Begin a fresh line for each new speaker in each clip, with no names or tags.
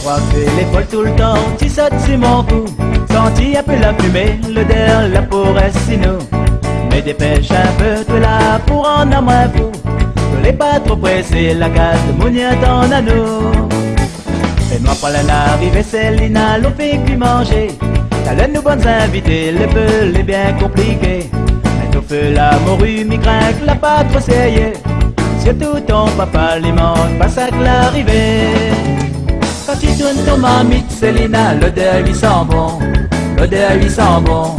crois que les folles tout le temps, tu sautes sur mon cou. Senti un peu la fumée, l'odeur, la peau reste sinon. Mais dépêche un peu, tu es là pour en avoir un fou. Ne l'est pas trop pressé, la case de Mounier t'en à nous. Fais-moi pas l'arrivée, Célina, l'on fait que manger. T'as l'air de nous bonnes invités, les peu, les bien compliqués. Mais nous fait la morue, mi grinque, la pas trop sérieux. Surtout ton papa, les manque, pas ça que l'arrivée. Quand tu tournes ton mamite, Célina, l'odeur lui sent bon. L'odeur lui sent bon,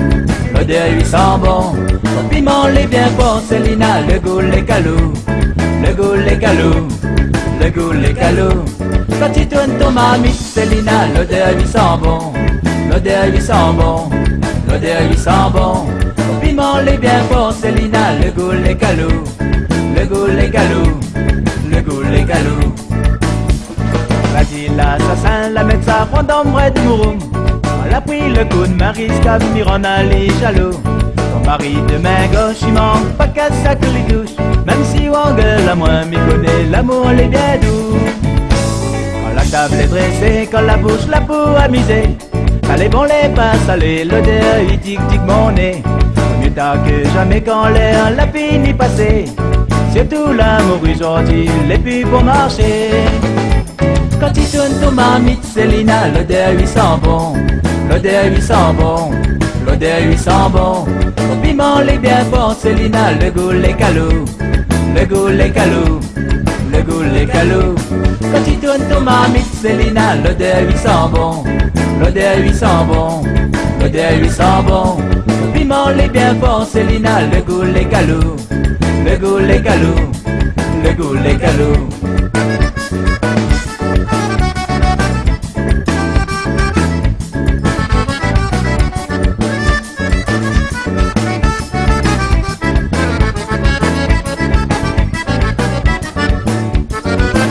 l'odeur lui sent bon. Ton piment l'est bien fort, Célina, le goût les calous. Le goût les calous, le goût les calous. Quand tu tournes ton mamite, Célina, l'odeur lui sent bon. L'odeur lui sent bon, l'odeur lui sent bon. Ton piment l'est bien fort, Célina, le goût les calous. Le goût les calous, le goût les calous. Vas-y l'assassin, la médecin, prend d'ombre de mouroum. Elle a pris le coup de Marisca, Mirona les jaloux. Ton mari de main gauche, il manque pas qu'à ça que les douches. Même si on gueule à moi, m'y connaît, l'amour elle est bien doux. Quand la table est dressée, quand la bouche, la peau amusée. Quand les bons les pas salés, l'odeur il tic mon nez. Mieux tard que jamais quand l'air l'a fini passé. Surtout l'amour aujourd'hui, les plus pour marcher. Quand tu tournes ton mamite, Célina, l'odeur lui sent bon. L'odeur lui sent bon, l'odeur lui sent bon. Ton piment l'est bien fort, Célina, le goût les calous. Le goût les calous, le goût les calous. Quand tu tournes ton mamite, Célina, l'odeur lui sent bon. L'odeur lui sent bon, l'odeur lui sent bon. Ton piment l'est bien fort, Célina, le goût les calous. Le goût les calous, le goût les calous.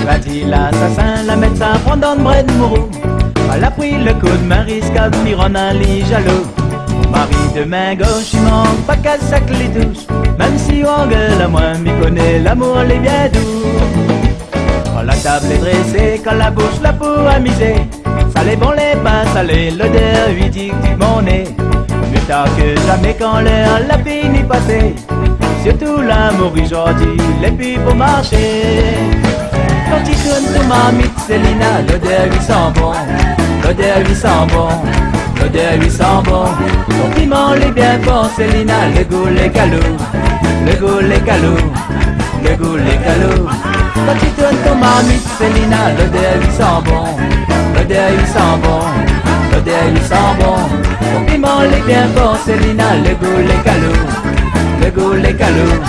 Va-t-il l'assassin, la médecin, prend dans le bras de mourou. Elle a pris le coup de Marisca, Mirona les jaloux. Mari de main gauche, il manque pas qu'à sac les douches. Même si on gueule à moi, m'y connaît, l'amour elle est bien doux. Quand la table est dressée, quand la bouche, la peau amusée. Salé bon les pas salés, l'odeur lui dit mon nez. Mieux tard que jamais quand l'air l'a fini passé. Surtout l'amour aujourd'hui, les plus pour marcher. Quand tu tournes ton mamite, Célina, l'odeur lui sent bon. L'odeur lui sent bon, l'odeur lui sent bon. Ton piment l'est bien fort, Célina, le goût les calous. Le goût les calous, le goût les calous. Quand tu tournes ton mamite, Célina, l'odeur lui sent bon. L'odeur lui sent bon, l'odeur lui sent bon. Ton piment l'est bien fort, Célina, le goût les calous. Le goût les calous,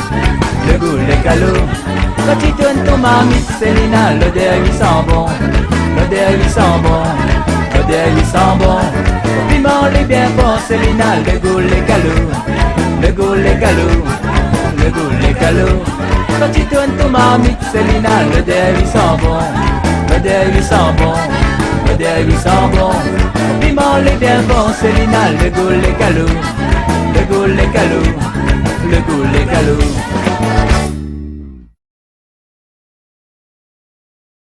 le goût les calous. Quand tu tournes ton mamite, Célina, l'odeur lui sent bon. L'odeur lui sent bon, l'odeur lui sent bon. Ton piment l'est bien fort, Célina, le goût les calous. Le goût les calous, le goût les calous. Quand tu tournes ton mamite, Célina, l'odeur lui sent bon. L'odeur lui sent bon, l'odeur lui sent bon. Ton piment l'est bien fort, Célina, le goût les calous. Le goût les calous, le goût les calous.